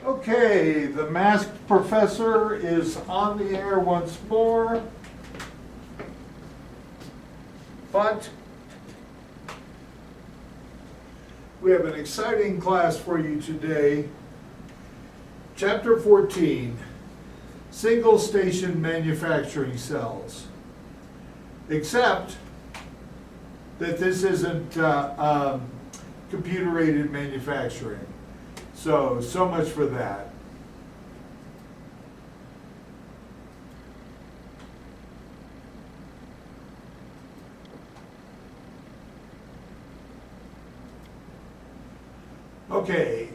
Okay, the masked professor is on the air once more. But we have an exciting class for you today. Chapter 14, Single Station Manufacturing Cells. Except that this isn't computer-aided manufacturing. So much for that. Okay,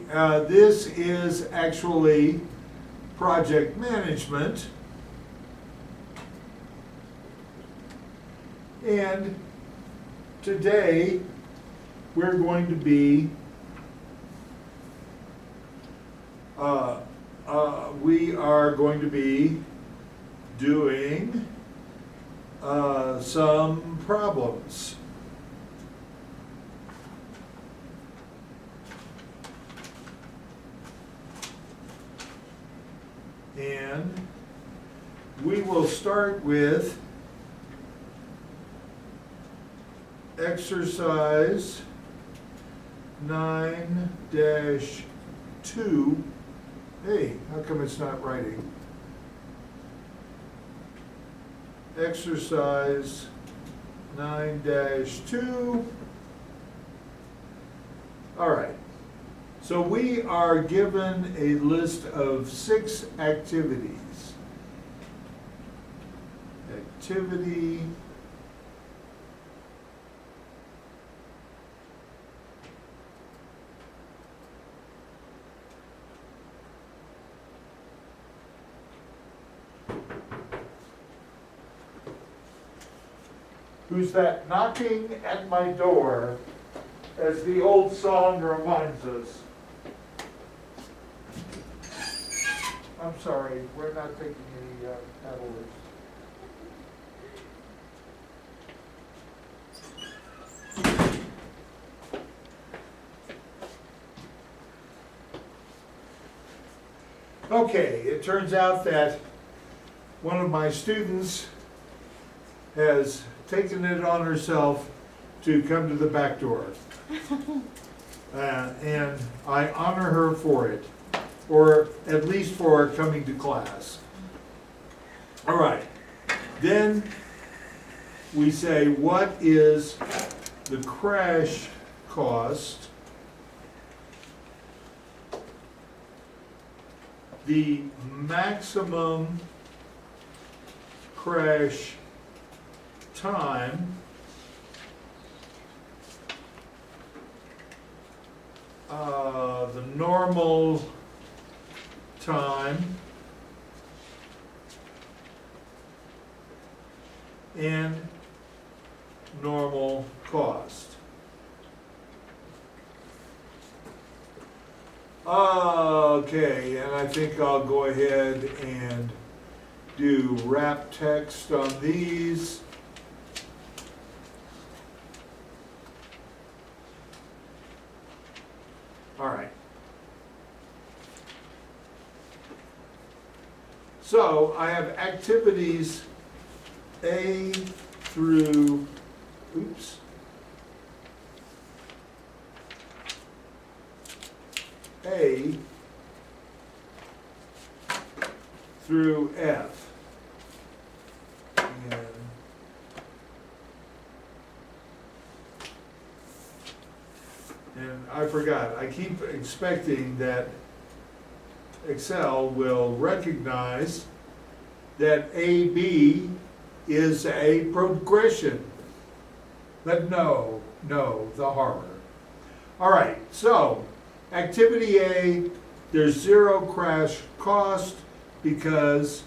this is actually project management. And today we're going to be doing some problems. And we will start with exercise 9-2. Hey, how come it's not writing? Exercise 9-2. All right. So we are given a list of 6 activities. Activity. Who's that knocking at my door, as the old song reminds us? I'm sorry, we're not taking any paddlers. Okay, it turns out that one of my students has taken it on herself to come to the back door. And I honor her for it, or at least for coming to class. All right, then we say, what is the crash cost, the maximum crash time, the normal time, and normal cost. Okay, and I think I'll go ahead and do wrap text on these. All right. So I have activities A through, A through F. And I forgot, I keep expecting that Excel will recognize that AB is a progression. But no, the horror. All right, so activity A, there's 0 crash cost because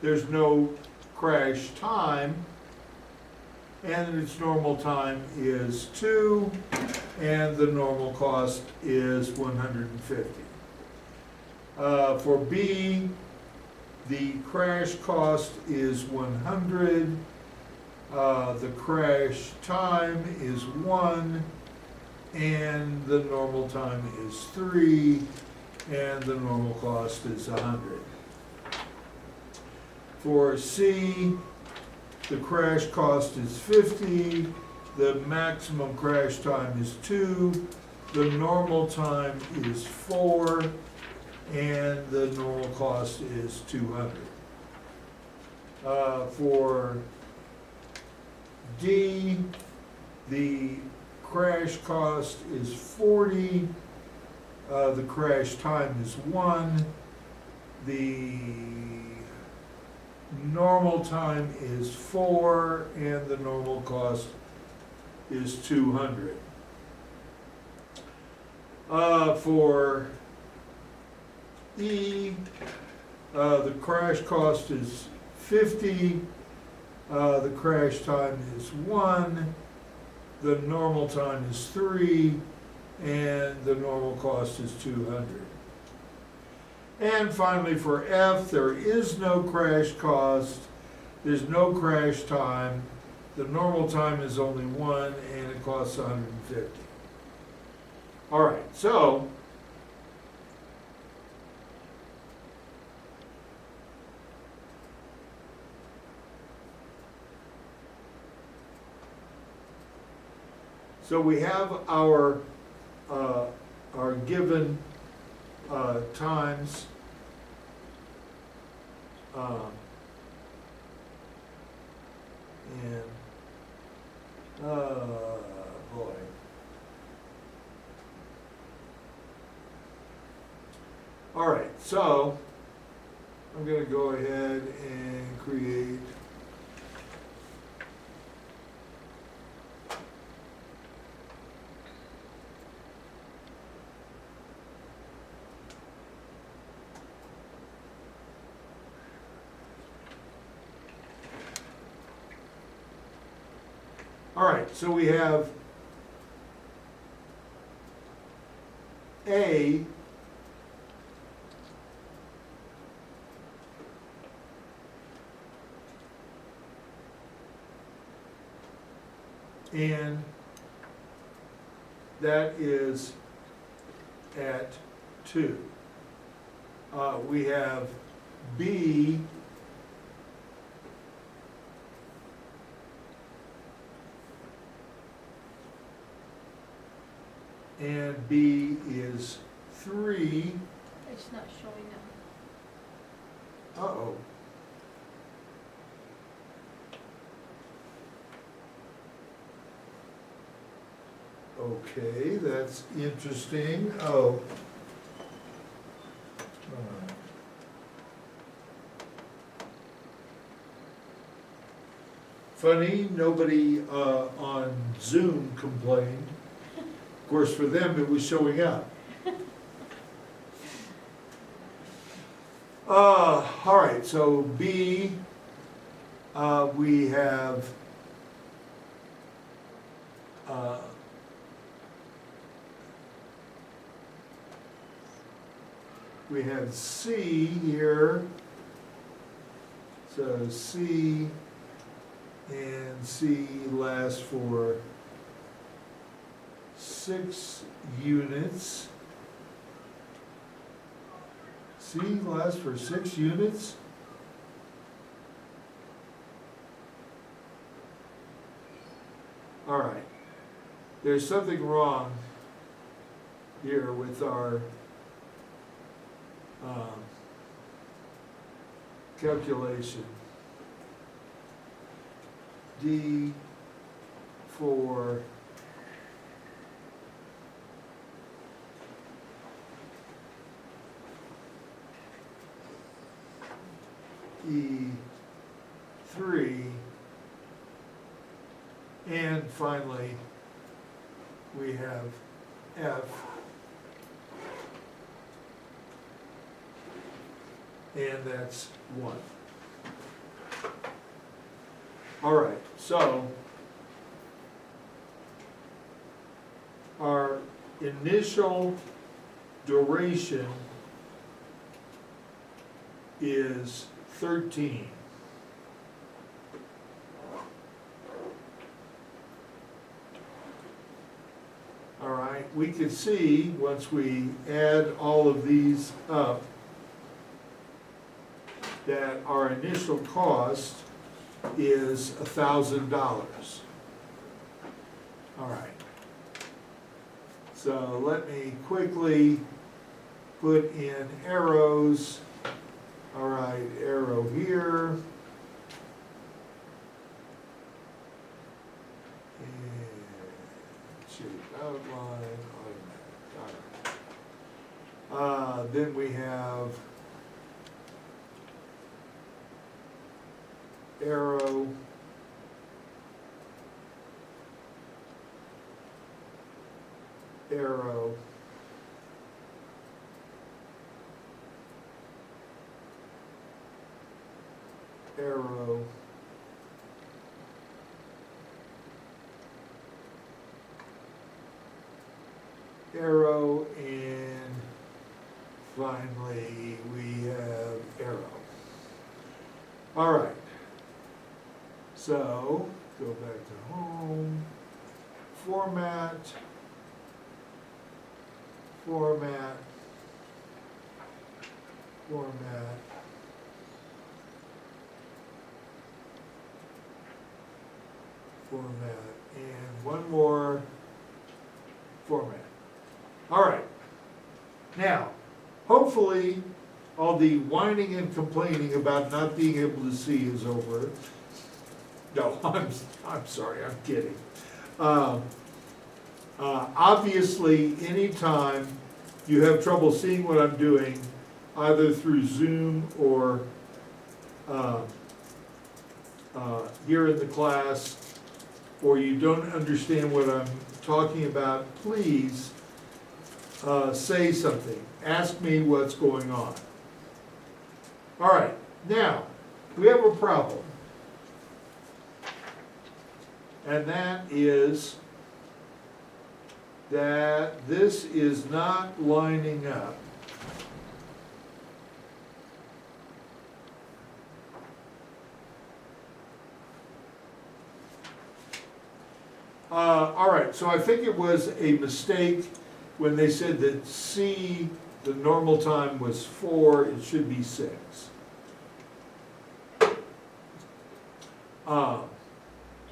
there's no crash time, and its normal time is 2, and the normal cost is 150. For B, the crash cost is 100, The crash time is 1, and the normal time is 3, and the normal cost is 100. For C, the crash cost is 50, the maximum crash time is 2, the normal time is 4, and the normal cost is 200. For D, the crash cost is 40, the crash time is 1, the normal time is 4, and the normal cost is 200. For E, the crash cost is 50, the crash time is 1, the normal time is 3, and the normal cost is 200. And finally for F, there is no crash cost, there's no crash time, the normal time is only 1, and it costs 150. All right, so we have our given times. Boy. All right, so I'm going to go ahead and create all right, so we have A and that is at 2. We have B and B is 3. It's not showing up. Uh-oh. Okay, that's interesting. Oh. Funny, nobody on Zoom complained. Of course, for them, it was showing up. All right, so B, we have C here. So C and C lasts for 6 units. C lasts for 6 units? All right. There's something wrong here with our calculation. D for E3, and finally we have F, and that's 1. All right, so our initial duration is 13. we can see, once we add all of these up, that our initial cost is $1,000. All right. So let me quickly put in arrows. All right, arrow here. And shape outline, automatic. All right. Then we have arrow. Arrow. Arrow. Arrow, and finally we have arrow. All right. So go back to home, format, format, format, format, and one more format. All right. Now, hopefully, all the whining and complaining about not being able to see is over. No, I'm sorry, I'm kidding. Obviously, anytime you have trouble seeing what I'm doing, either through Zoom or here in the class, or you don't understand what I'm talking about, please say something. Ask me what's going on. All right, now, we have a problem. And that is that this is not lining up. All right, so I think it was a mistake when they said that C, the normal time was 4, it should be 6.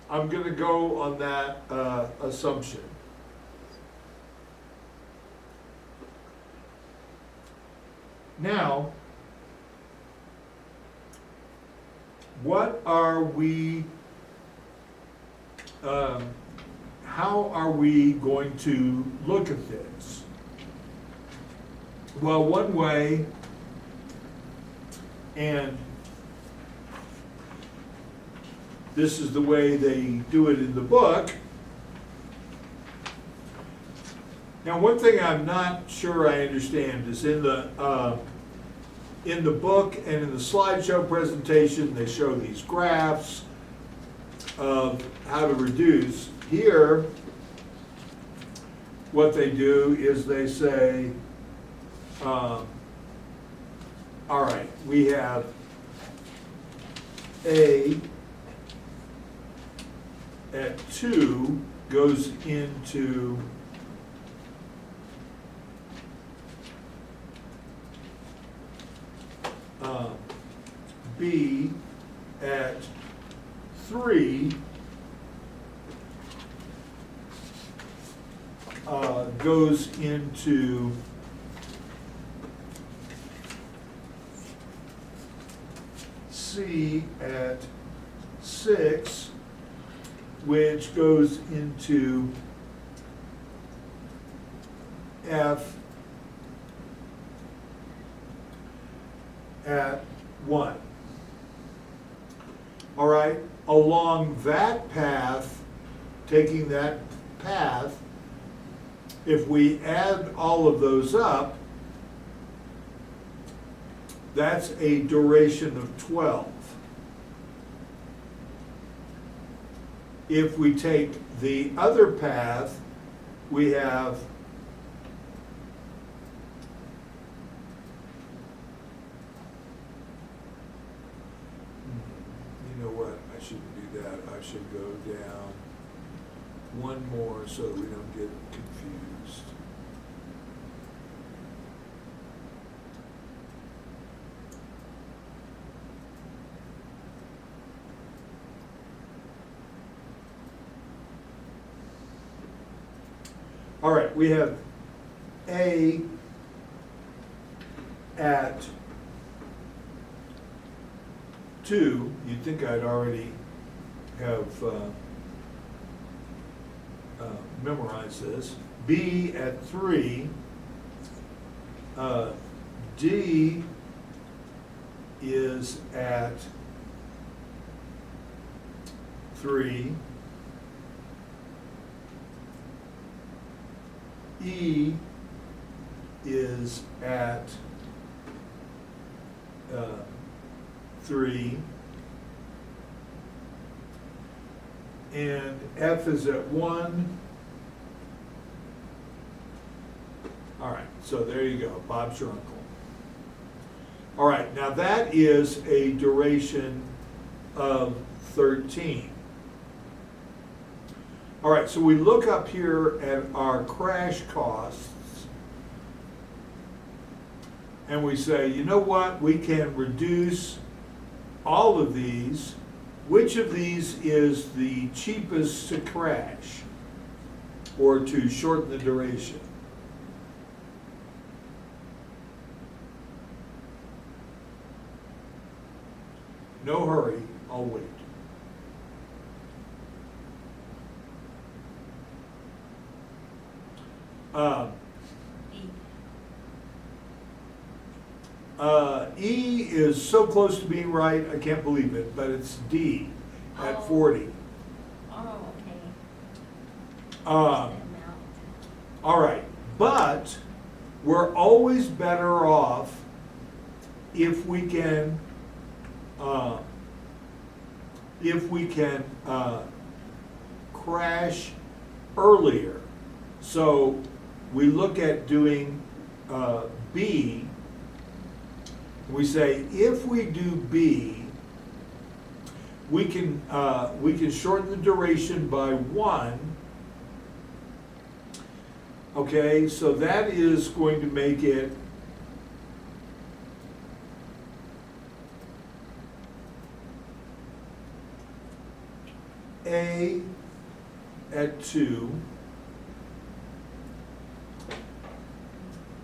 I'm going to go on that assumption. Now, what are we, how are we going to look at this? Well, one way, and this is the way they do it in the book. Now, one thing I'm not sure I understand is in the book and in the slideshow presentation, they show these graphs of how to reduce. Here, what they do is they say, all right, we have A at 2 goes into B at 3 goes into C at 6, which goes into F at 1. All right, along that path, taking that path, if we add all of those up, that's a duration of 12. If we take the other path, we have you know what, I shouldn't do that. I should go down one more so that we don't get confused. All right, we have A at 2. You'd think I'd already have memorized this. B at 3. D is at 3. E is at 3, and F is at 1. All right, so there you go, Bob's your uncle. All right, now that is a duration of 13. All right, so we look up here at our crash costs, and we say, you know what, we can reduce all of these. Which of these is the cheapest to crash or to shorten the duration? No hurry, I'll wait. E is so close to being right, I can't believe it, but it's D at 40. Oh, okay. All right, but we're always better off if we can crash earlier. So we look at doing B. We say if we do B, we can shorten the duration by 1. Okay, so that is going to make it A at 2,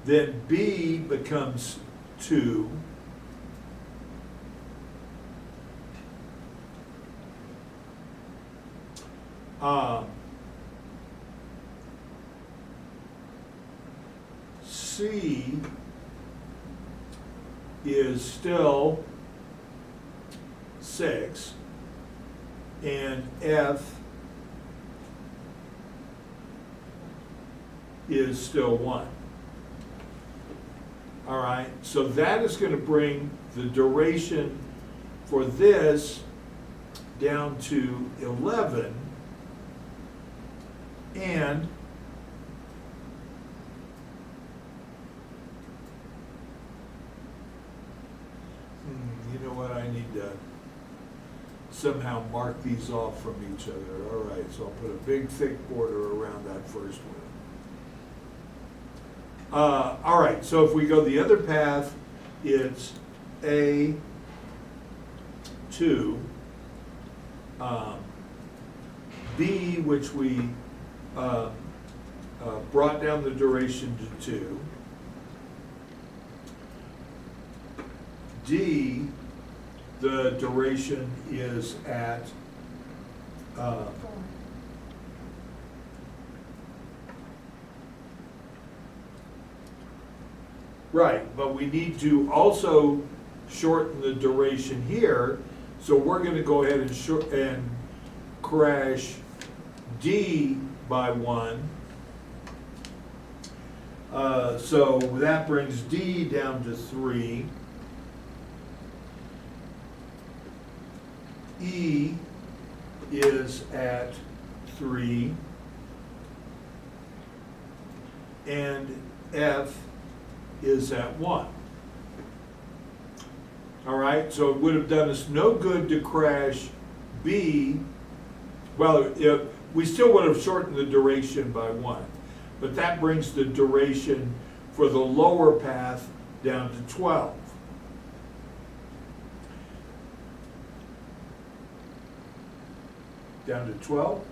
then B becomes 2, C is still 6, and F is still 1. All right, so that is going to bring the duration for this down to 11, and you know what, I need to somehow mark these off from each other. All right, so I'll put a big thick border around that first one. All right, so if we go the other path, it's A2, B, which we brought down the duration to 2, D, the duration is at 4. right, but we need to also shorten the duration here, so we're going to go ahead and crash D by 1. So that brings D down to 3. E is at 3, and F is at 1. All right, so it would have done us no good to crash B Well, we still would have shortened the duration by 1, but that brings the duration for the lower path down to 12. Down to 12?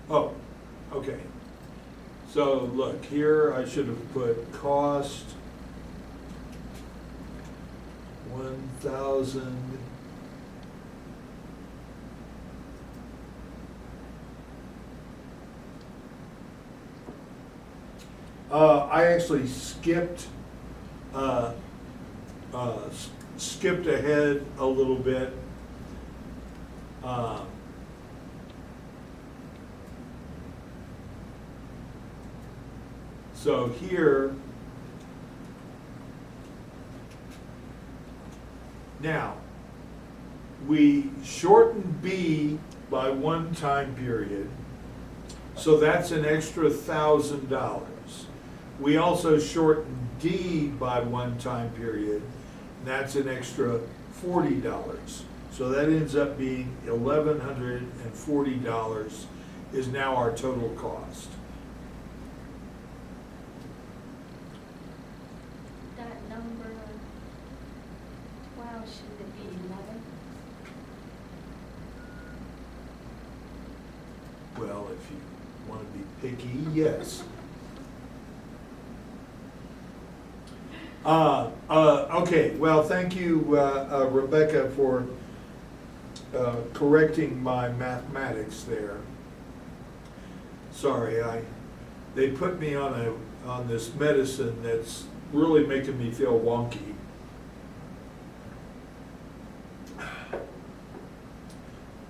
Oh, okay. So look, here I should have put cost 1,000. I actually skipped ahead a little bit. So here, now, we shorten B by 1 time period, so that's an extra $1,000. We also shorten D by 1 time period, and that's an extra $40. So that ends up being $1,140 is now our total cost. That number 12, should it be 11? Well, if you want to be picky, yes. Okay, well, thank you, Rebecca, for correcting my mathematics there. Sorry, they put me on this medicine that's really making me feel wonky.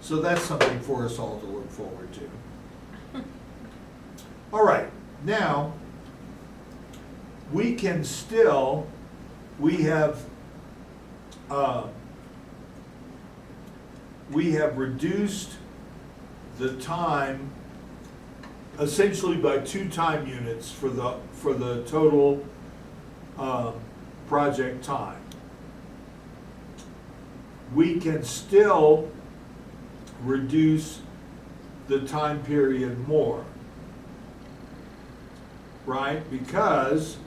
So that's something for us all to look forward to. All right, now, we can still, we have reduced the time essentially by 2 time units for the total project time. We can still reduce the time period more, right? Because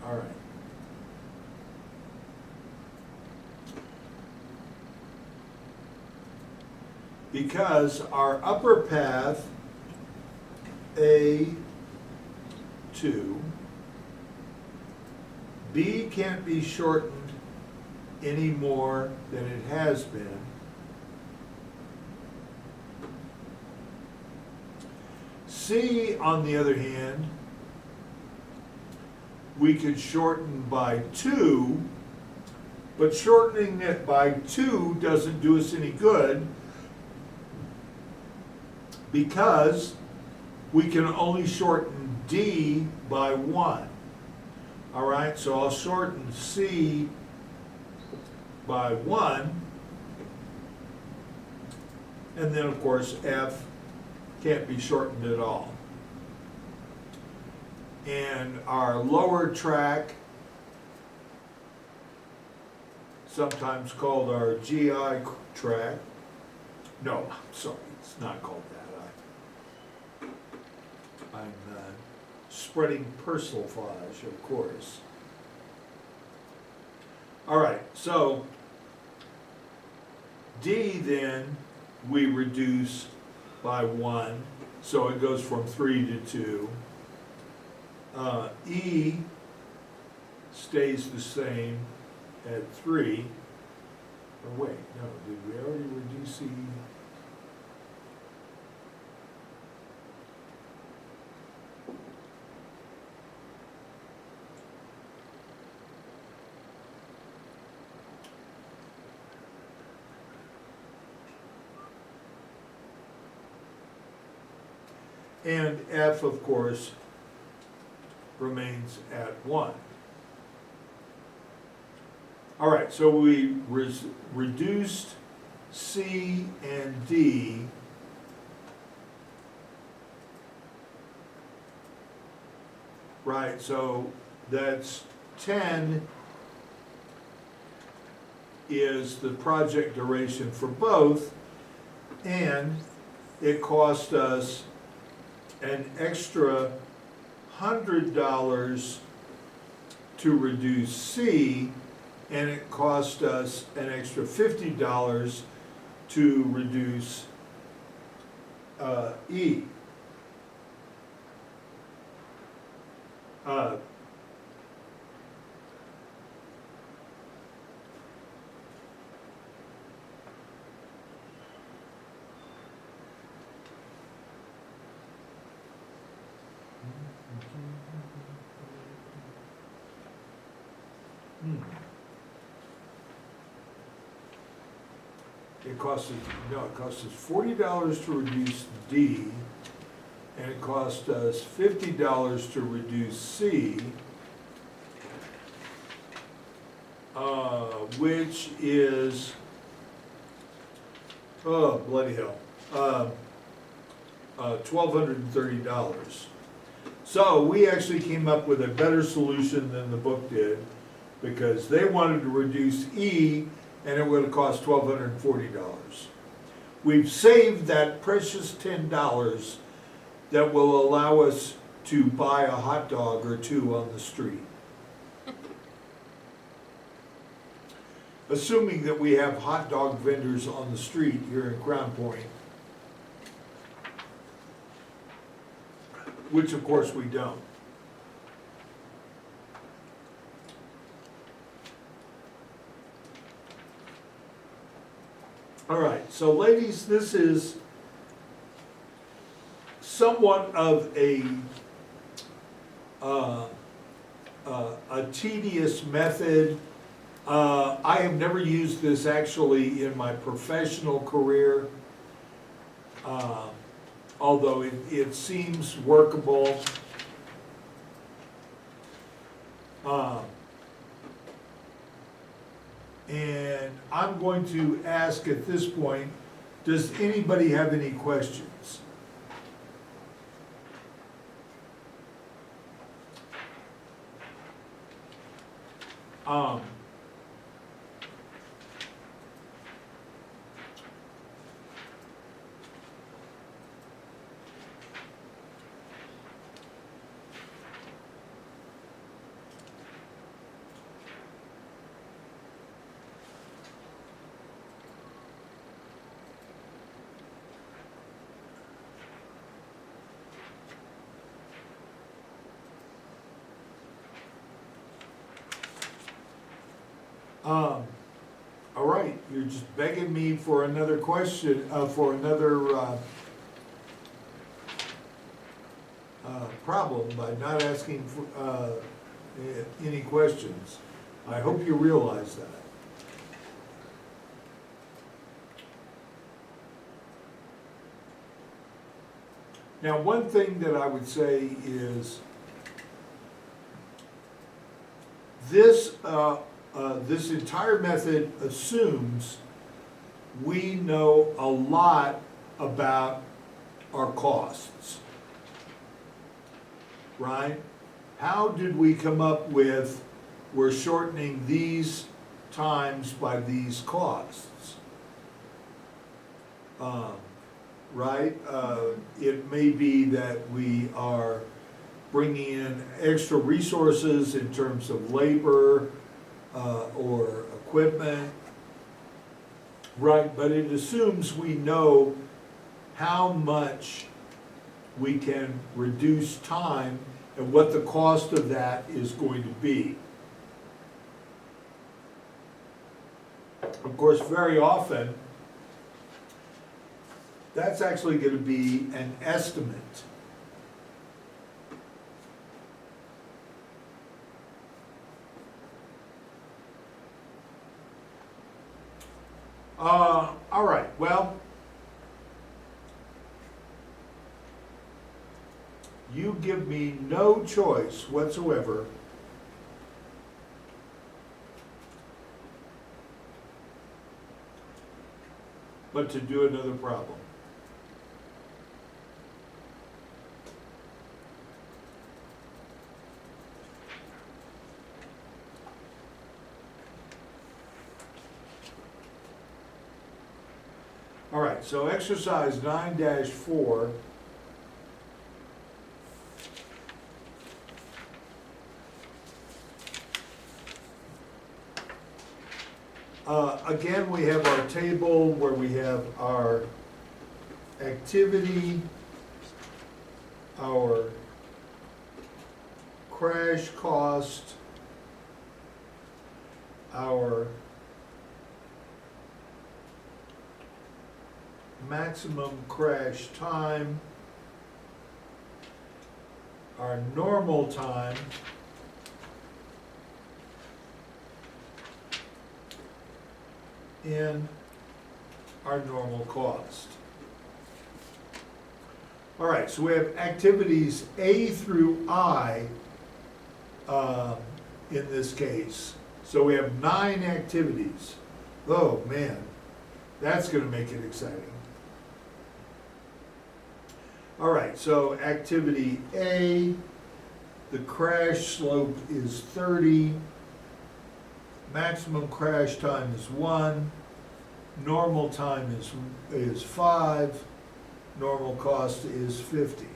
all right. Because our upper path, A2, B can't be shortened any more than it has been. C, on the other hand, we could shorten by 2, but shortening it by 2 doesn't do us any good because we can only shorten D by 1. All right, so I'll shorten C by 1, and then of course F can't be shortened at all. And our lower track, sometimes called our GI track, no, I'm sorry, it's not called that. I'm spreading persiflage, of course. All right, so D then we reduce by 1, so it goes from 3 to 2. E stays the same at 3. Oh wait, no, did we already reduce E? And F, of course, remains at 1. All right, so we reduced C and D. Right, so that's 10 is the project duration for both, and it cost us an extra $100 to reduce C, and it cost us an extra $50 to reduce E. Uh, It cost us $40 to reduce D, and it cost us $50 to reduce C, which is, oh, bloody hell, $1,230. So we actually came up with a better solution than the book did, because they wanted to reduce E, and it would have cost $1,240. We've saved that precious $10 that will allow us to buy a hot dog or two on the street. Assuming that we have hot dog vendors on the street here in Crown Point, which of course we don't. All right, so ladies, this is somewhat of a tedious method. I have never used this actually in my professional career, although it seems workable. And I'm going to ask at this point, does anybody have any questions? All right, you're just begging me for another question, for another problem by not asking for any questions. I hope you realize that. Now, one thing that I would say is this this entire method assumes we know a lot about our costs, right? How did we come up with we're shortening these times by these costs? Right? It may be that we are bringing in extra resources in terms of labor, or equipment, right? But it assumes we know how much we can reduce time and what the cost of that is going to be. Of course, very often, that's actually going to be an estimate. All right, well, you give me no choice whatsoever but to do another problem. All right, so exercise 9-4. Again, we have our table where we have our activity, our crash cost, our maximum crash time, our normal time, and our normal cost. All right, so we have activities A through I in this case. So we have 9 activities. Oh man, that's going to make it exciting. All right, so activity A, the crash slope is 30, maximum crash time is 1, normal time is 5, normal cost is 50.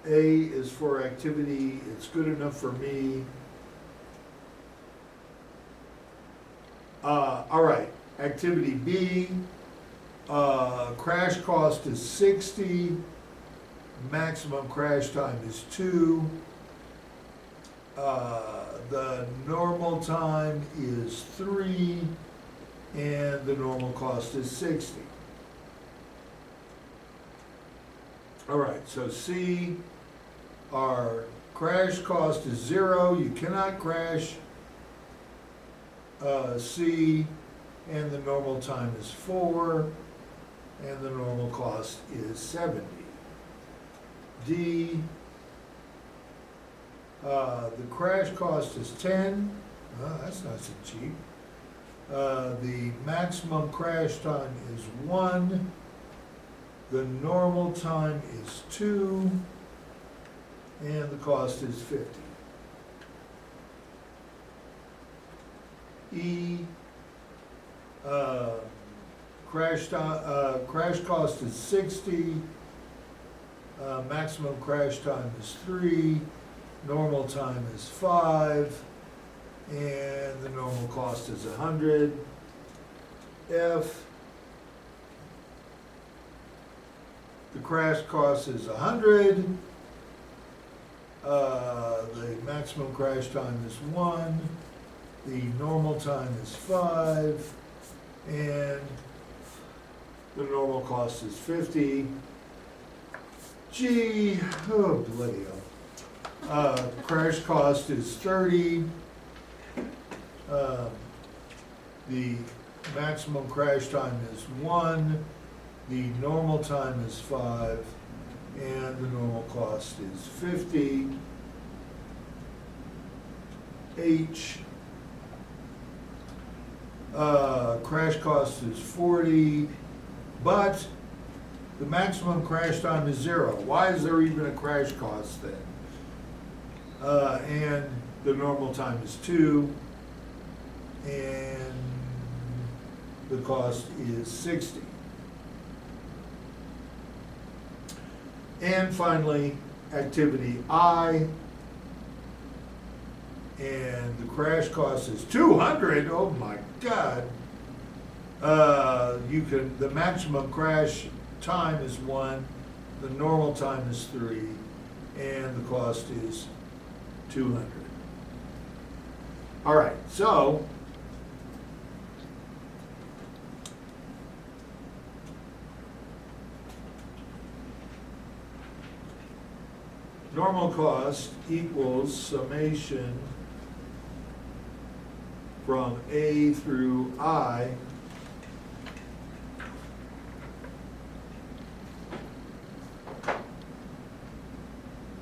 A is for activity, it's good enough for me. All right, activity B, crash cost is 60, maximum crash time is 2, the normal time is 3, and the normal cost is 60. All right, so C, our crash cost is 0, you cannot crash C, and the normal time is 4, and the normal cost is 70. D, the crash cost is 10, that's nice and cheap. The maximum crash time is 1, the normal time is 2, and the cost is 50. E, crash cost is 60, maximum crash time is 3, normal time is 5, and the normal cost is 100. F, the crash cost is 100, the maximum crash time is 1, the normal time is 5, and the normal cost is 50. G, oh bloody hell. Crash cost is 30. The maximum crash time is 1. The normal time is 5. And the normal cost is 50. H, crash cost is 40, but the maximum crash time is 0. Why is there even a crash cost then? And the normal time is 2, and the cost is 60. And finally, activity I, and the crash cost is 200. Oh my God. The maximum crash time is 1, the normal time is 3, and the cost is 200. All right, so normal cost equals summation from A through I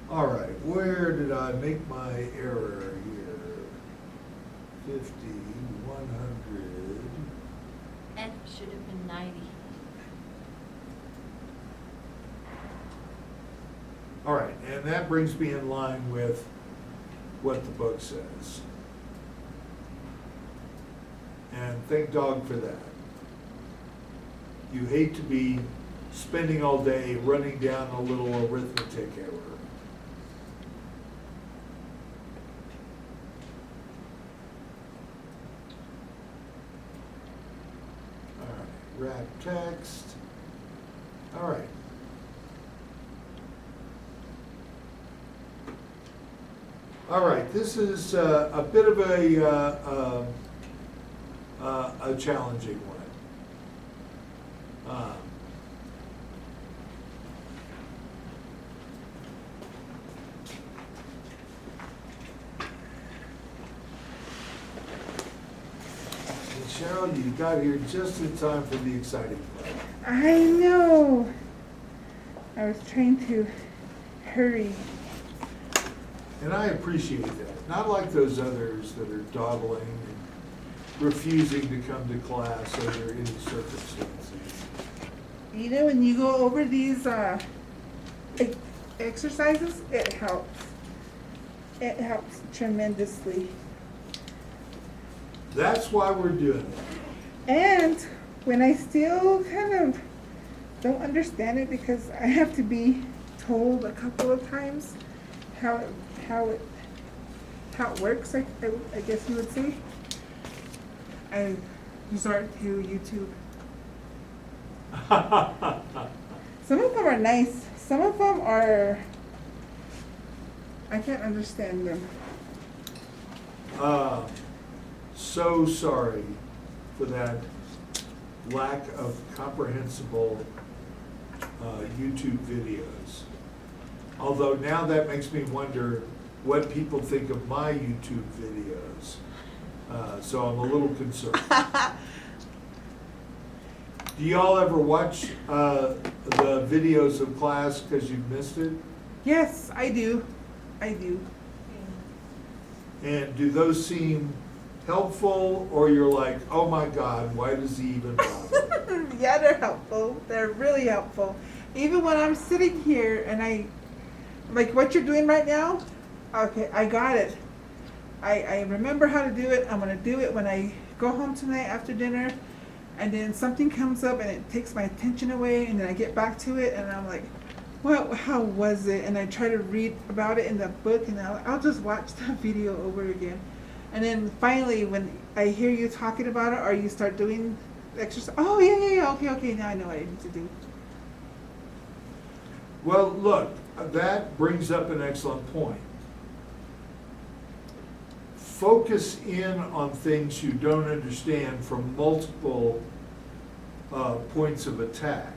All right, where did I make my error here? 50, 100. F should have been 90. All right, and that brings me in line with what the book says. And thank dog for that. You hate to be spending all day running down a little arithmetic error. All right, wrap text. All right. All right, this is a bit of a challenging one. And Cheryl, you got here just in time for the exciting part. I know. I was trying to hurry. And I appreciate that. Not like those others that are dawdling and refusing to come to class under any circumstances. You know, when you go over these exercises, it helps. It helps tremendously. That's why we're doing it. And when I still kind of don't understand it because I have to be told a couple of times how it works, I guess you would say, I resort to YouTube. Some of them are nice. Some of them are, I can't understand them. So sorry for that lack of comprehensible YouTube videos. Although now that makes me wonder what people think of my YouTube videos. So I'm a little concerned. Do y'all ever watch the videos of class because you've missed it? Yes, I do. I do. And do those seem helpful, or you're like, oh my God, why does he even bother? Yeah, they're helpful. They're really helpful. Even when I'm sitting here and like what you're doing right now, okay, I got it. I remember how to do it. I'm going to do it when I go home tonight after dinner. And then something comes up and it takes my attention away, and then I get back to it and I'm like, well, how was it? And I try to read about it in the book, and I'll just watch that video over again. And then finally, when I hear you talking about it or you start doing exercise, oh yeah, okay, now I know what I need to do. Well, look, that brings up an excellent point. Focus in on things you don't understand from multiple points of attack.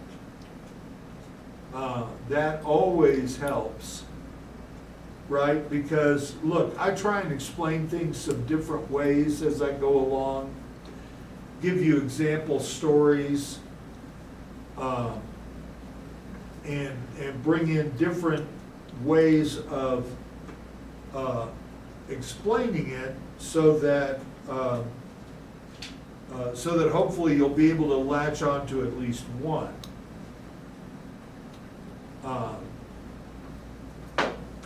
That always helps, right? Because, look, I try and explain things some different ways as I go along, give you example stories, and bring in different ways of explaining it so that hopefully you'll be able to latch on to at least one.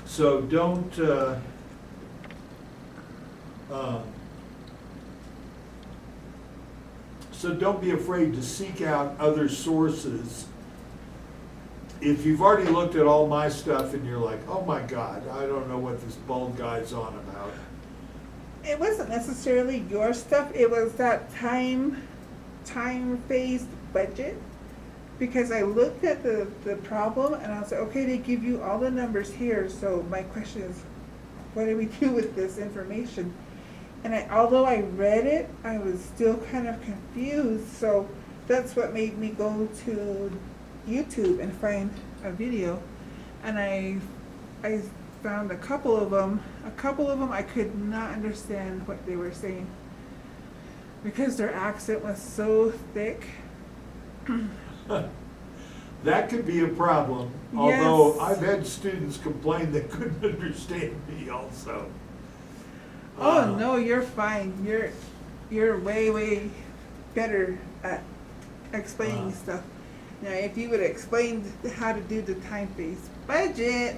So don't be afraid to seek out other sources. If you've already looked at all my stuff and you're like, oh my God, I don't know what this bald guy's on about. It wasn't necessarily your stuff. It was that time-phased budget. Because I looked at the problem and I was like, okay, they give you all the numbers here. So my question is, what do we do with this information? And although I read it, I was still kind of confused. So that's what made me go to YouTube and find a video. And I found a couple of them I could not understand what they were saying because their accent was so thick. That could be a problem, although Yes. I've had students complain they couldn't understand me also. Oh, no, you're fine. You're way better at explaining stuff. Now, if you would have explained how to do the time-based budget,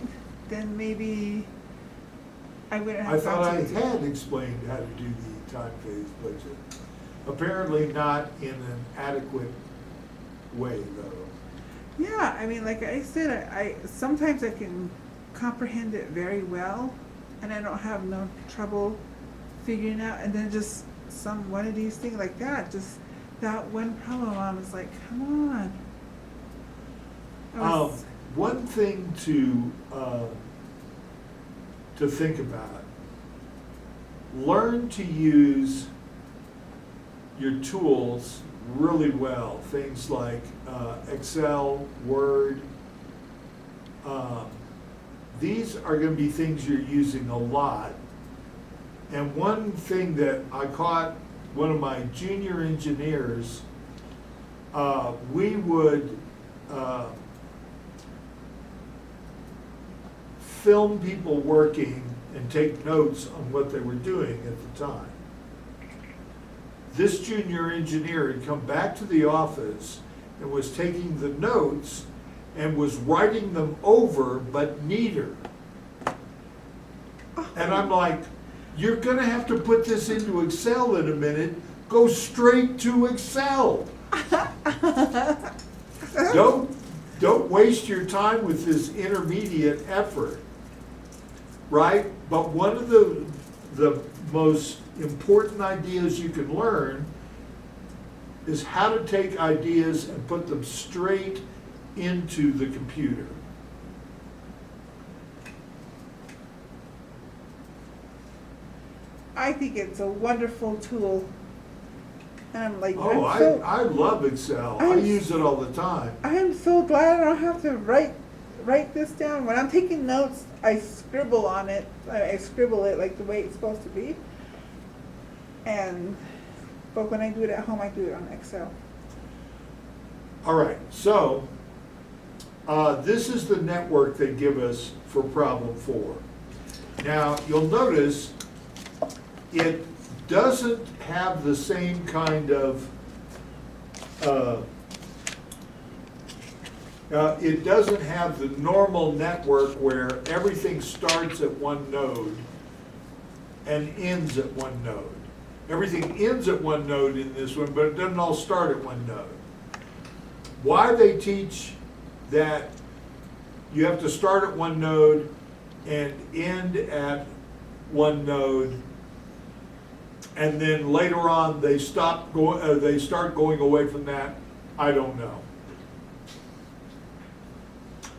then maybe I wouldn't have I thought I gone to had explained how to do the time-phase budget. Apparently not in an adequate way, though. Yeah, I mean, like I said, I sometimes I can comprehend it very well, and I don't have no trouble figuring out. And then just one of these things like that, just that one problem, I was like, come on. One thing to think about: learn to use your tools really well. Things like Excel, Word. These are going to be things you're using a lot. And one thing that I caught one of my junior engineers, we would film people working and take notes on what they were doing at the time. This junior engineer had come back to the office and was taking the notes and was writing them over, but neater. And I'm like, you're gonna have to put this into Excel in a minute. Go straight to Excel. Don't waste your time with this intermediate effort, right? But one of the most important ideas you can learn is how to take ideas and put them straight into the computer. I think it's a wonderful tool. And I'm like, Oh, I love Excel. I use it all the time. I'm so glad I don't have to write this down. When I'm taking notes, I scribble on it. I scribble it like the way it's supposed to be. But when I do it at home, I do it on Excel. All right, so this is the network they give us for problem 4. Now, you'll notice it doesn't have the same kind of, it doesn't have the normal network where everything starts at one node and ends at one node. Everything ends at one node in this one, but it doesn't all start at one node. Why they teach that you have to start at one node and end at one node, and then later on they start going away from that, I don't know.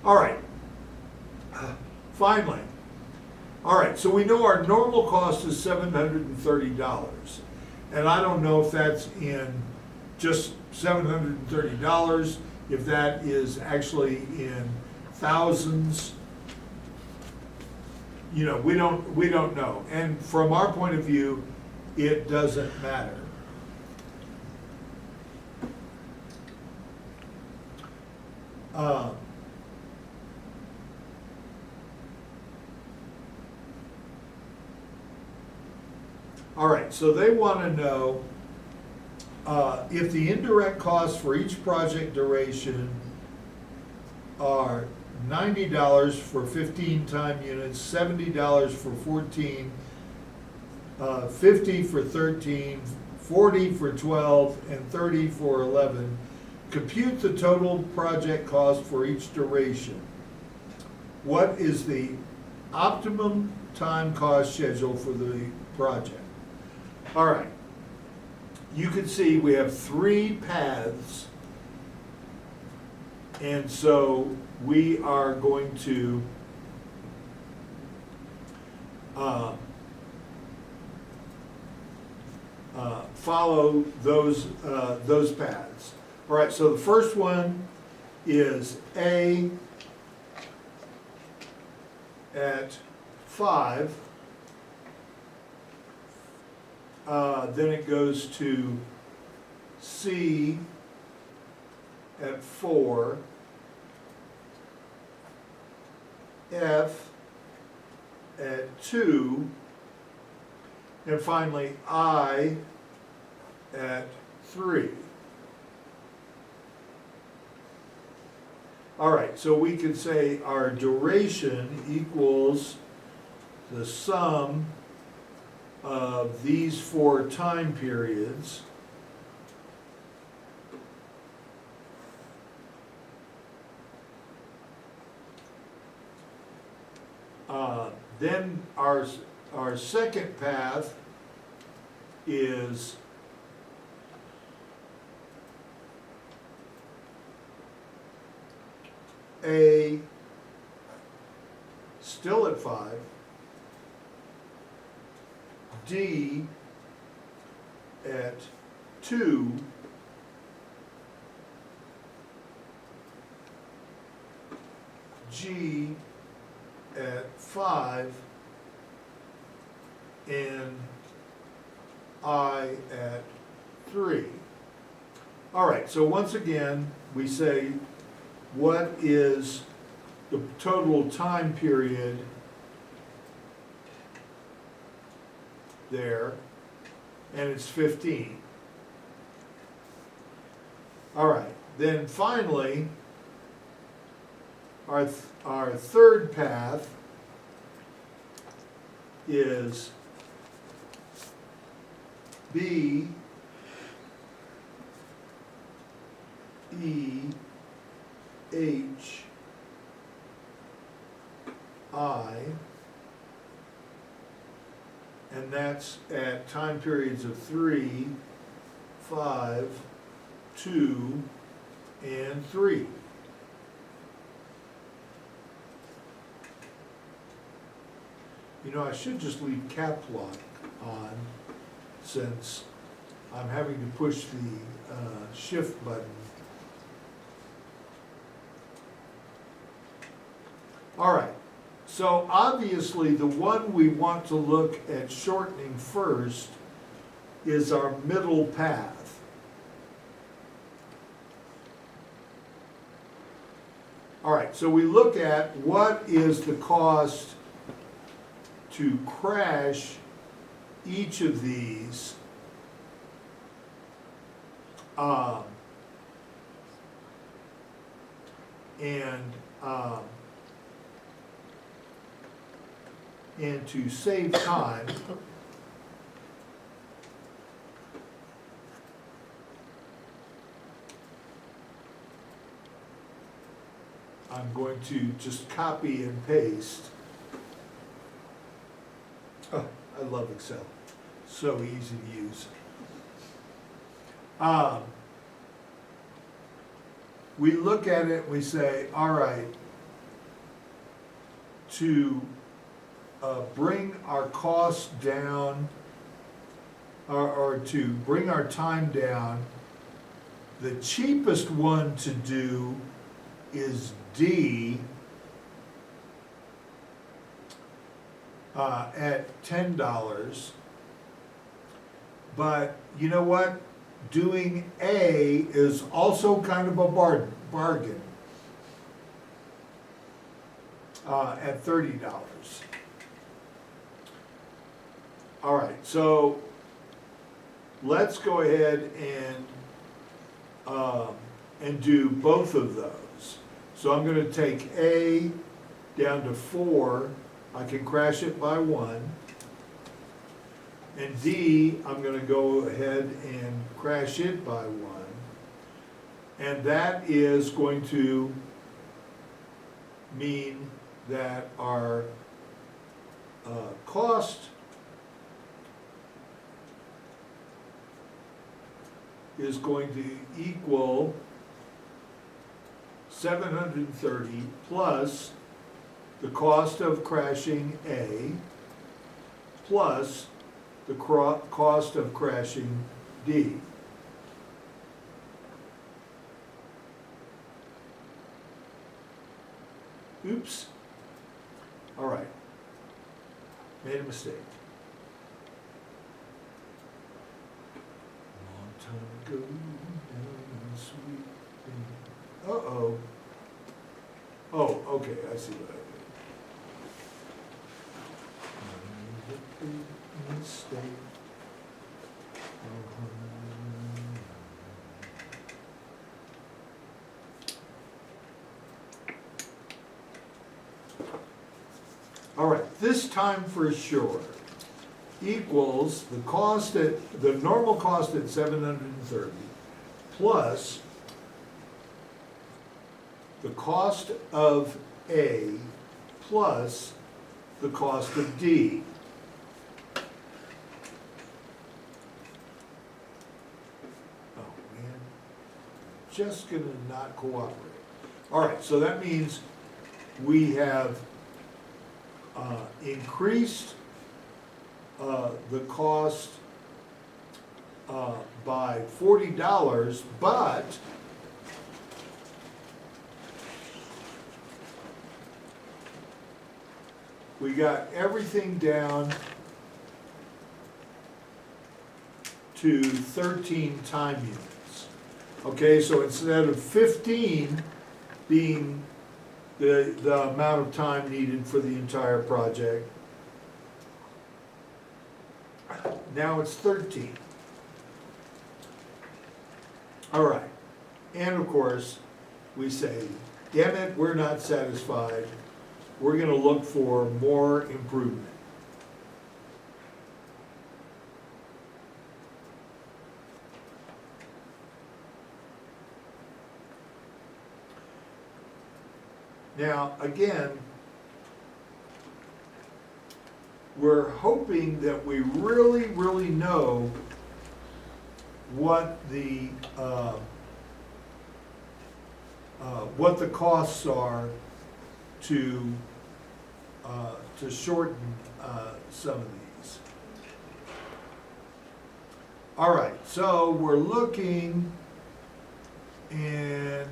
All right. Finally. All right, so we know our normal cost is $730. And I don't know if that's in just $730, if that is actually in thousands. You know, we don't know. And from our point of view, it doesn't matter. All right, so they want to know if the indirect costs for each project duration are $90 for 15 time units, $70 for 14, 50 for 13, 40 for 12, and 30 for 11. Compute the total project cost for each duration. What is the optimum time cost schedule for the project? All right, you can see we have 3 paths, and so we are going to follow those paths. All right, so the first one is A at 5. Then it goes to C at 4, F at 2, And finally, I at 3. All right, so we could say our duration equals the sum of these 4 time periods then our second path is A still at 5, D at 2, G at 5, and I at 3. All right, so once again, we say, what is the total time period there? And it's 15. All right, then finally, our third path is B, E, H, I, and that's at time periods of 3, 5, 2, and 3. You know, I should just leave cap lock on, since I'm having to push the shift button. All right, so obviously the one we want to look at shortening first is our middle path. All right, so we look at what is the cost to crash each of these and to save time, I'm going to just copy and paste. Oh, I love Excel. So easy to use. We look at it, we say, all right, to bring our costs down, or to bring our time down, the cheapest one to do is D at $10. But you know what? Doing A is also kind of a bargain at $30. All right, so let's go ahead and do both of those. So I'm going to take A down to 4. I can crash it by 1. And D, I'm going to go ahead and crash it by 1. And that is going to mean that our cost is going to equal 730 plus the cost of crashing A plus the cost of crashing D. Oops. All right. Made a mistake. Long time ago, down the sweet thing. Uh-oh. Oh, okay, I see what I did. state. All right, this time for sure equals the cost at, the normal cost at 730 plus the cost of A plus the cost of D. Oh, man. Just gonna not cooperate. All right, so that means we have increased the cost by $40, but we got everything down to 13 time units. Okay, so instead of 15 being the amount of time needed for the entire project, now it's 13. All right, and of course, we say, damn it, we're not satisfied. We're gonna look for more improvement. Now, again, we're hoping that we really, really know what the costs are to shorten some of these. All right, so we're looking, and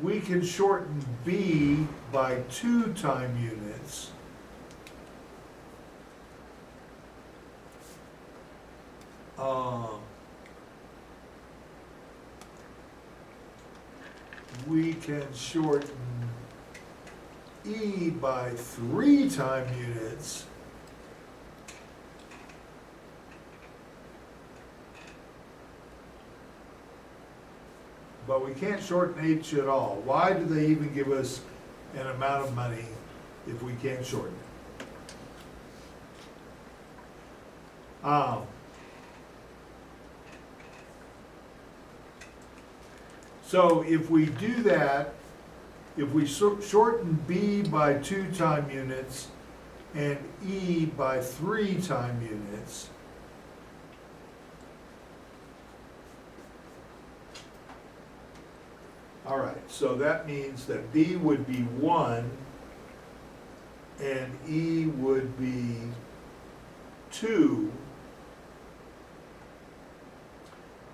we can shorten B by 2 time units. We can shorten E by 3 time units. But we can't shorten H at all. Why do they even give us an amount of money if we can't shorten it? So if we do that, if we shorten B by 2 time units and E by 3 time units, all right, so that means that B would be 1 and E would be 2.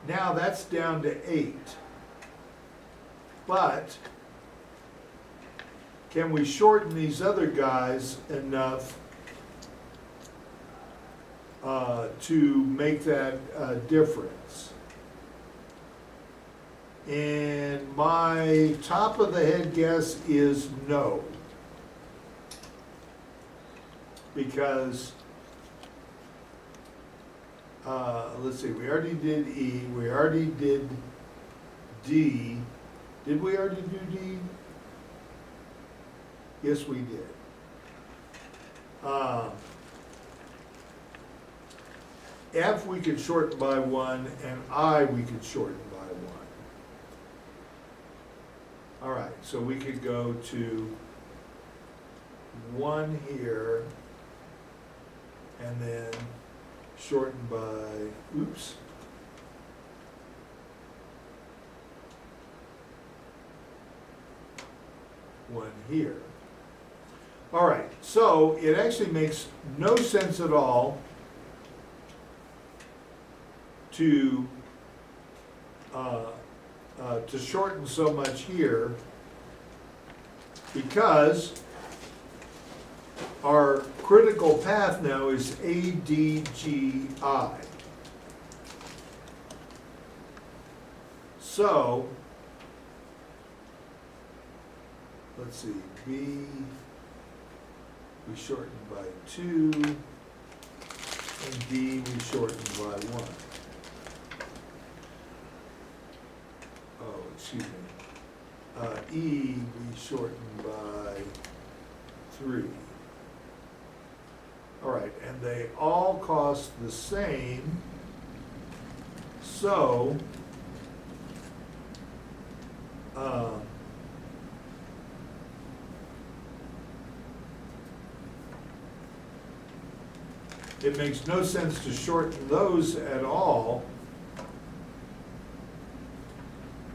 Now that's down to 8. But can we shorten these other guys enough to make that difference? And my top of the head guess is no. Because, let's see, we already did E, we already did D. Did we already do D? Yes, we did. F we could shorten by 1, and I we could shorten by 1. All right, so we could go to 1 here, and then shorten by, oops. One here. All right, so it actually makes no sense at all to shorten so much here, because our critical path now is ADGI. So let's see, B, we we shorten by 2, and D we shorten by 1. Oh, excuse me. E we shorten by 3. All right, and they all cost the same, so it makes no sense to shorten those at all.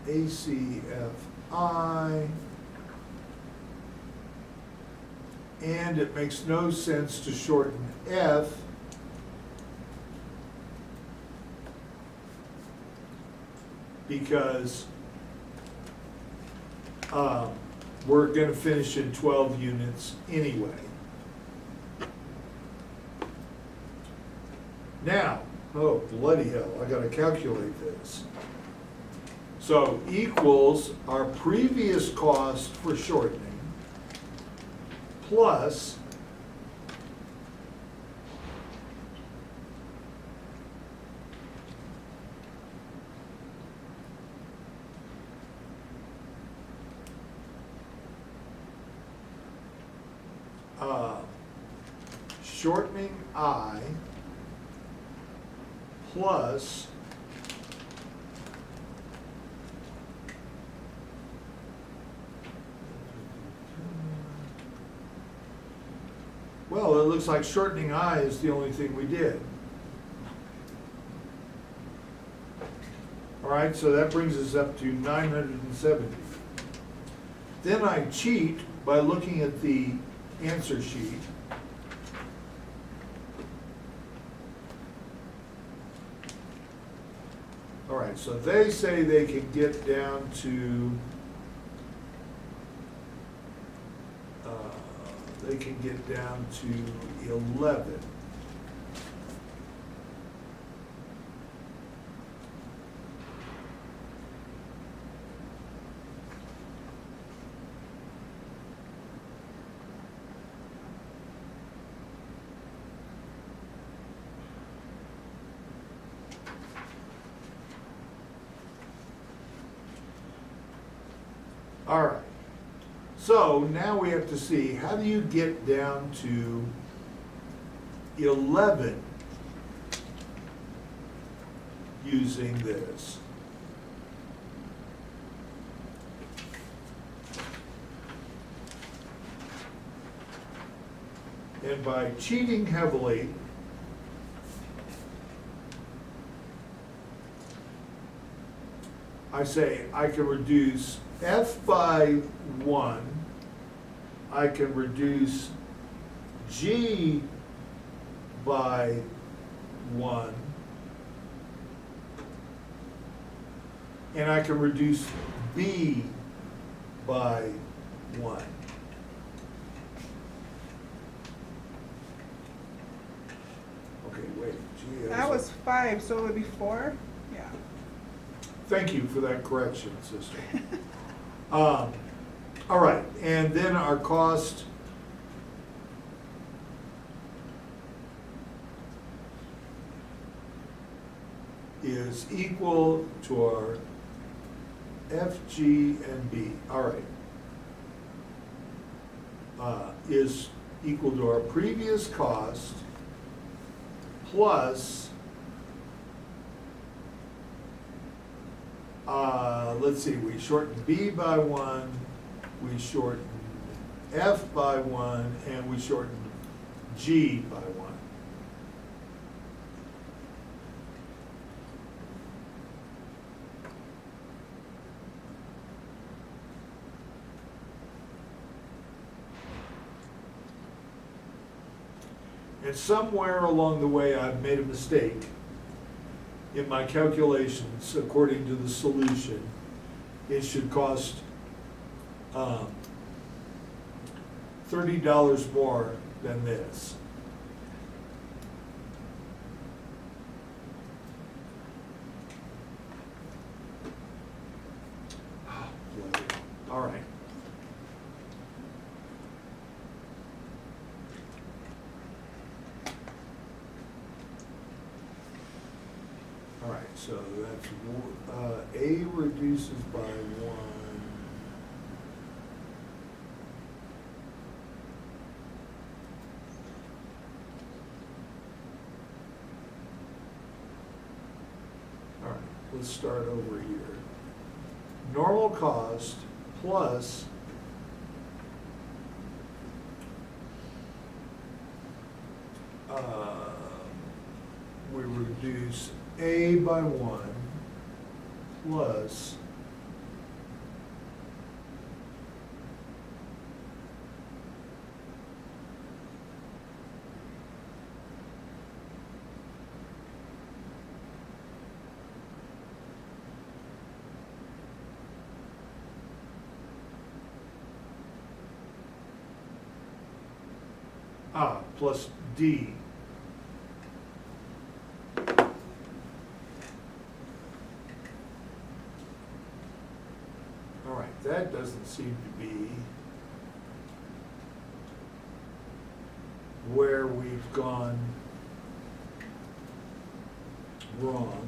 ACFI, and it makes no sense to shorten F because we're going to finish in 12 units anyway. Now, oh bloody hell, I got to calculate this. So equals our previous cost for shortening plus shortening I plus well, it looks like shortening I is the only thing we did. All right, so that brings us up to 970. Then I cheat by looking at the answer sheet. All right, so they say they can get down to, they can get down to 11. All right, so now we have to see, how do you get down to 11 using this? And by cheating heavily, I say I can reduce F by 1, I can reduce G by 1, and I can reduce B by 1. Okay, wait, G. That was 5, so it would be 4? Yeah. Thank you for that correction, sister. All right, and then our cost is equal to our F, G, and B. All right. Is equal to our previous cost plus, let's see, we shortened B by 1, we shortened F by 1, and we shortened G by 1. And somewhere along the way, I've made a mistake in my calculations. According to the solution, it should cost $30 more than this. All right. so that's, A reduces by 1. All right, let's start over here. Normal cost plus we reduce A by 1 plus plus D. All right, that doesn't seem to be where we've gone wrong.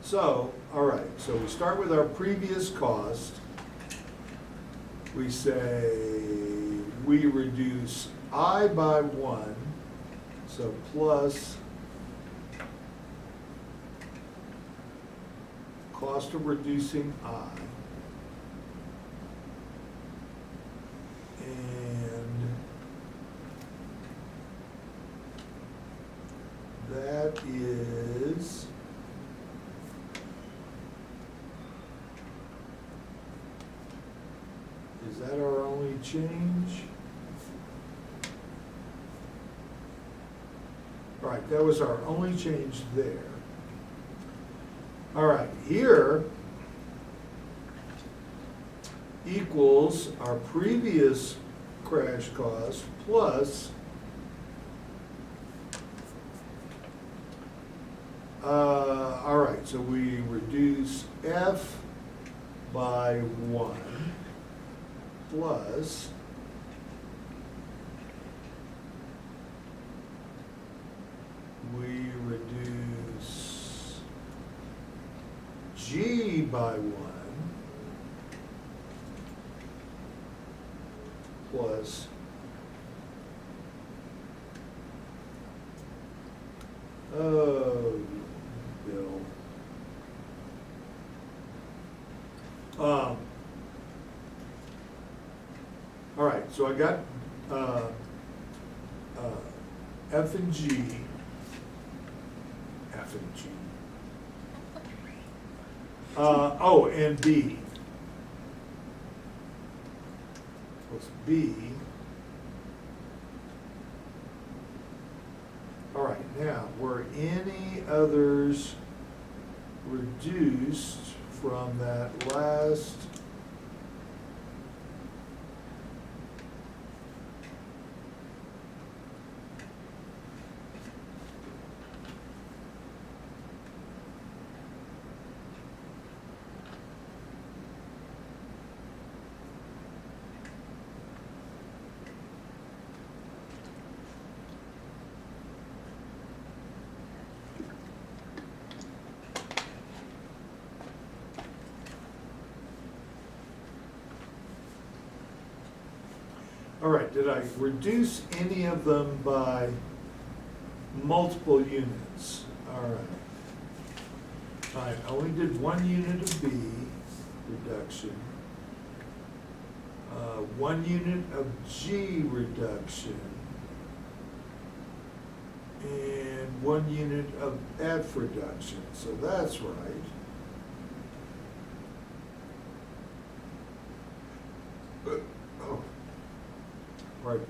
So, all right, so we start with our previous cost. We say we reduce I by 1, so plus cost of reducing I. And that is that our only change? All right, that was our only change there. All right, here equals our previous crash cost plus all right, so we reduce F by 1 plus we reduce G by 1 plus oh, Bill. All right, so I got F and G, F and G. Oh, and B. What's B? All right, now, were any others reduced from that last? All right, did I reduce any of them by multiple units? All right. I only did 1 unit of B reduction, 1 unit of G reduction, and 1 unit of F reduction. So that's right. Oh. Pardon me.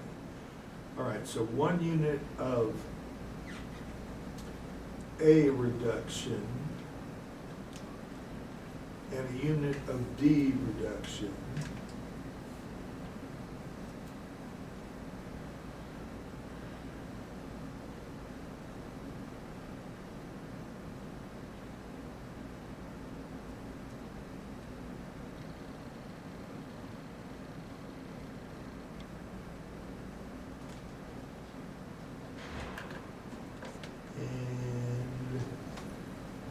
All right, so 1 unit of A reduction and a unit of D reduction.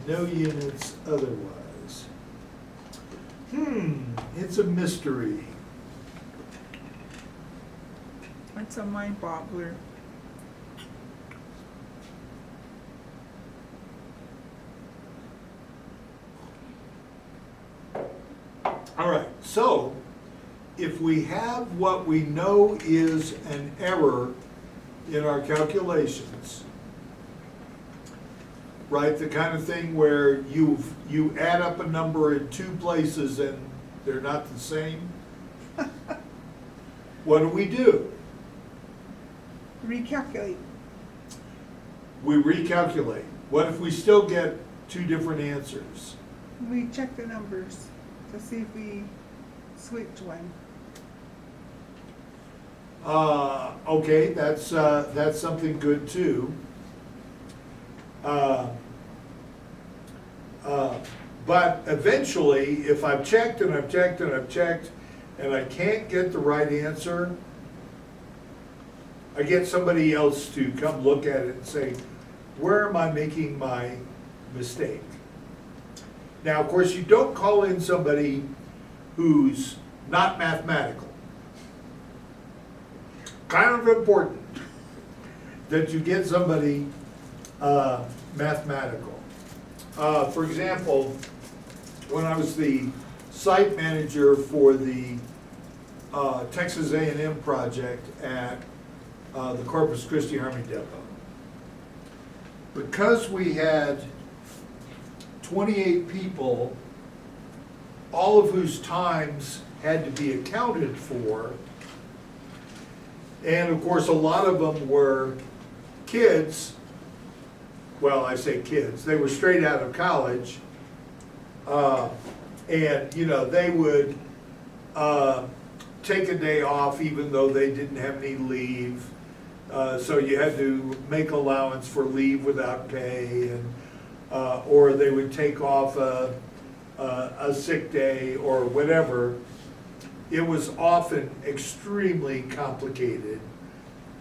no units otherwise. It's a mystery. It's a mind boggler. All right, so if we have what we know is an error in our calculations, right, the kind of thing where you add up a number in two places and they're not the same, what do? Recalculate. We recalculate. What if we still get two different answers? We check the numbers to see if we switch one. Okay, that's something good too. But eventually, if I've checked and I've checked and I've checked and I can't get the right answer, I get somebody else to come look at it and say, where am I making my mistake? Now, of course, you don't call in somebody who's not mathematical. Kind of important that you get somebody mathematical. For example, when I was the site manager for the Texas A&M project at the Corpus Christi Army Depot, because we had 28 people, all of whose times had to be accounted for, and of course a lot of them were kids. Well, I say kids, they were straight out of college, and you know, they would take a day off even though they didn't have any leave, so you had to make allowance for leave without pay, and or they would take off a sick day or whatever. It was often extremely complicated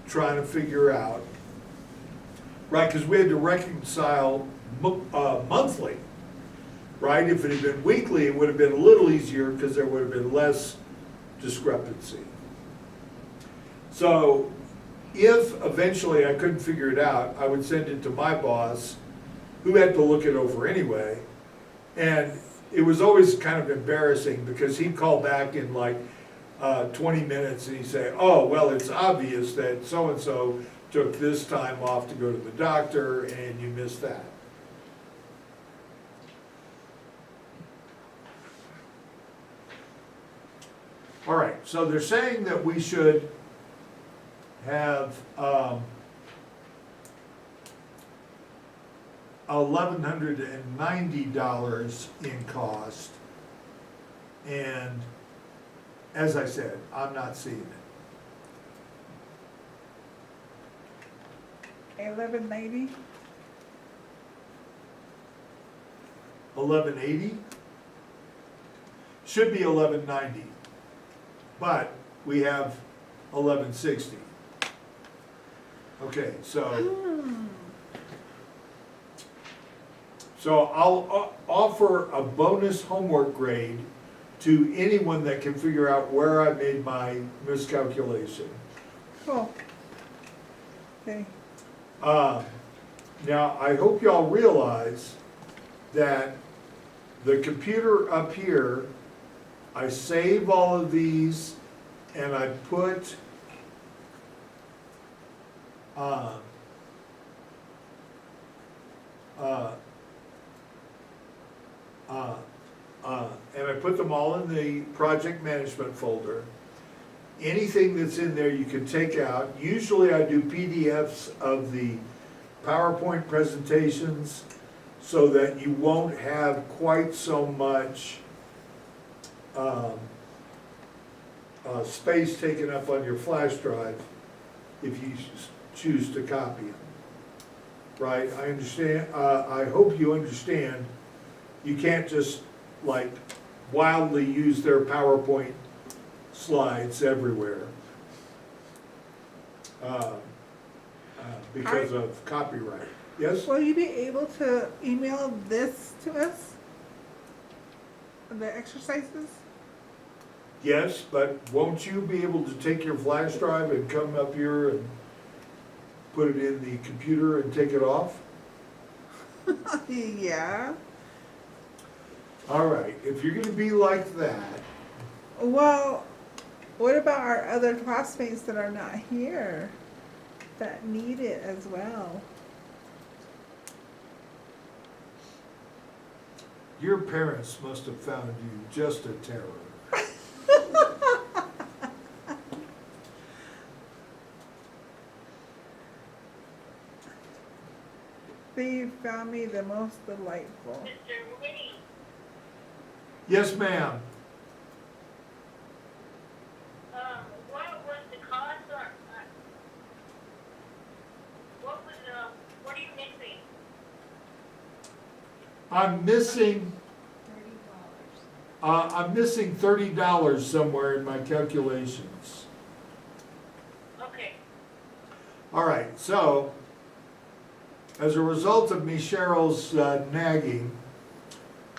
trying to figure out, right, because we had to reconcile monthly, right? If it had been weekly, it would have been a little easier because there would have been less discrepancy. So if eventually I couldn't figure it out, I would send it to my boss, who had to look it over anyway. And it was always kind of embarrassing because he'd call back in like 20 minutes and he'd say, oh, well, it's obvious that so-and-so took this time off to go to the doctor and you missed that. All right, so they're saying that we should have $1,190 in cost, and as I said, I'm not seeing it. 1190. 1180 should be 1190, but we have 1160. Okay, so I'll offer a bonus homework grade to anyone that can figure out where I made my miscalculation. Cool. Okay. Now, I hope y'all realize that the computer up here, I save all of these and I put and I put them all in the project management folder. Anything that's in there you can take out. Usually I do PDFs of the PowerPoint presentations so that you won't have quite so much space taken up on your flash drive if you choose to copy them. Right? I understand. I hope you understand. You can't just like wildly use their PowerPoint slides everywhere because of copyright. Yes? Will you be able to email this to us? The exercises? Yes, but won't you be able to take your flash drive and come up here and put it in the computer and take it off? Yeah. All right, if you're gonna be like that, Well, what about our other classmates that are not here that need it as well? your parents must have found you just a terror. They found me the most delightful. Mr. Whitty, Yes, ma'am. what was the cost or, what are you missing? I'm missing, $30. I'm missing $30 somewhere in my calculations. Okay, All right, so as a result of Miss Cheryl's nagging,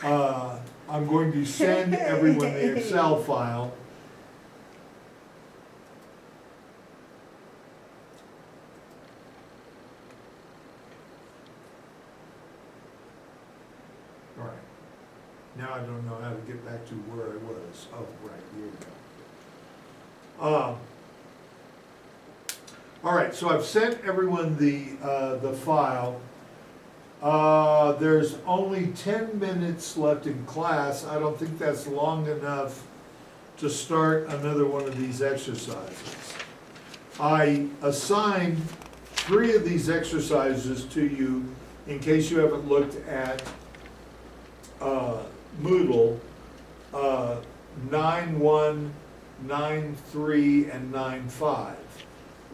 I'm going to send everyone the Excel file. All right, now I don't know how to get back to where I was. Oh, right, here we go. All right, so I've sent everyone the file. There's only 10 minutes left in class. I don't think that's long enough to start another one of these exercises. I assigned 3 of these exercises to you in case you haven't looked at Moodle, 9.1, 9.3, and 9.5.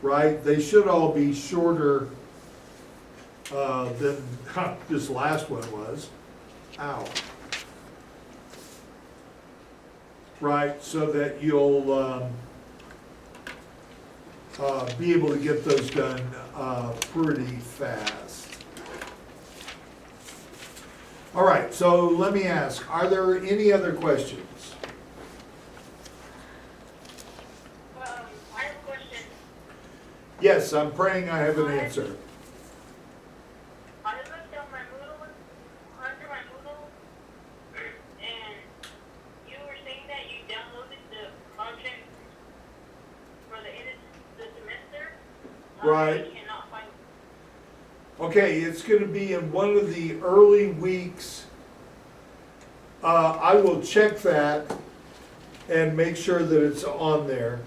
Right? They should all be shorter than this last one was. Ow. Right, so that you'll be able to get those done pretty fast. All right, so let me ask, are there any other questions? I have a question. Yes, I'm praying I have an answer. I looked on my Moodle, under my Moodle, and you were saying that you downloaded the project for the end of the semester. Right. I cannot find. Okay, it's gonna be in one of the early weeks. I will check that and make sure that it's on there.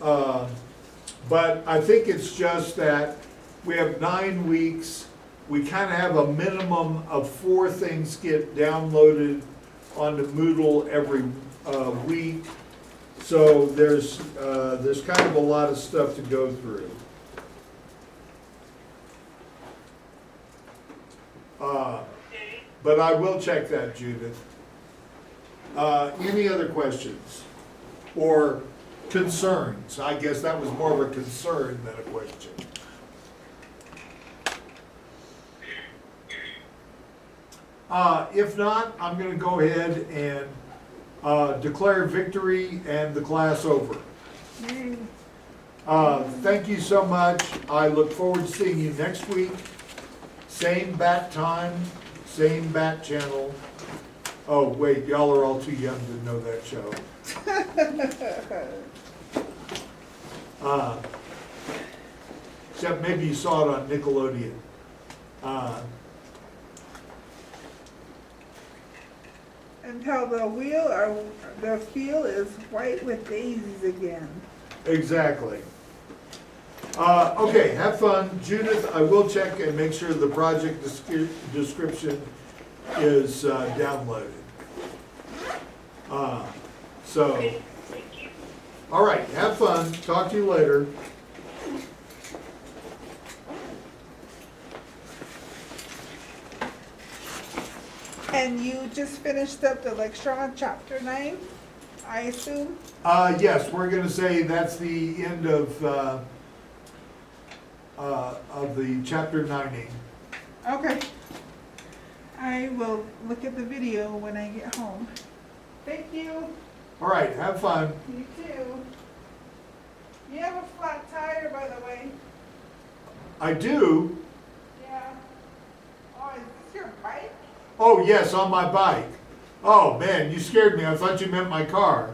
But I think it's just that we have 9 weeks. We kind of have a minimum of 4 things get downloaded onto Moodle every week. So there's kind of a lot of stuff to go through. Okay. But I will check that, Judith. Any other questions? Or concerns? I guess that was more of a concern than a question. If not, I'm gonna go ahead and declare victory and the class over. Yay. Thank you so much. I look forward to seeing you next week. Same bat time, same bat channel. Oh, wait, y'all are all too young to know that show. Except maybe you saw it on Nickelodeon. Until the field is white with daisies again. Exactly. Okay, have fun. Judith, I will check and make sure the project description is downloaded. So, Okay, thank you. all right, have fun. Talk to you later. And you just finished up the lecture on chapter 9, I assume? Yes, we're gonna say that's the end of the chapter 9-ing. Okay. I will look at the video when I get home. Thank you. All right, have fun. You too. You have a flat tire, by the way. I do. Yeah. Oh, is this your bike? Oh, yes, on my bike. Oh, man, you scared me. I thought you meant my car.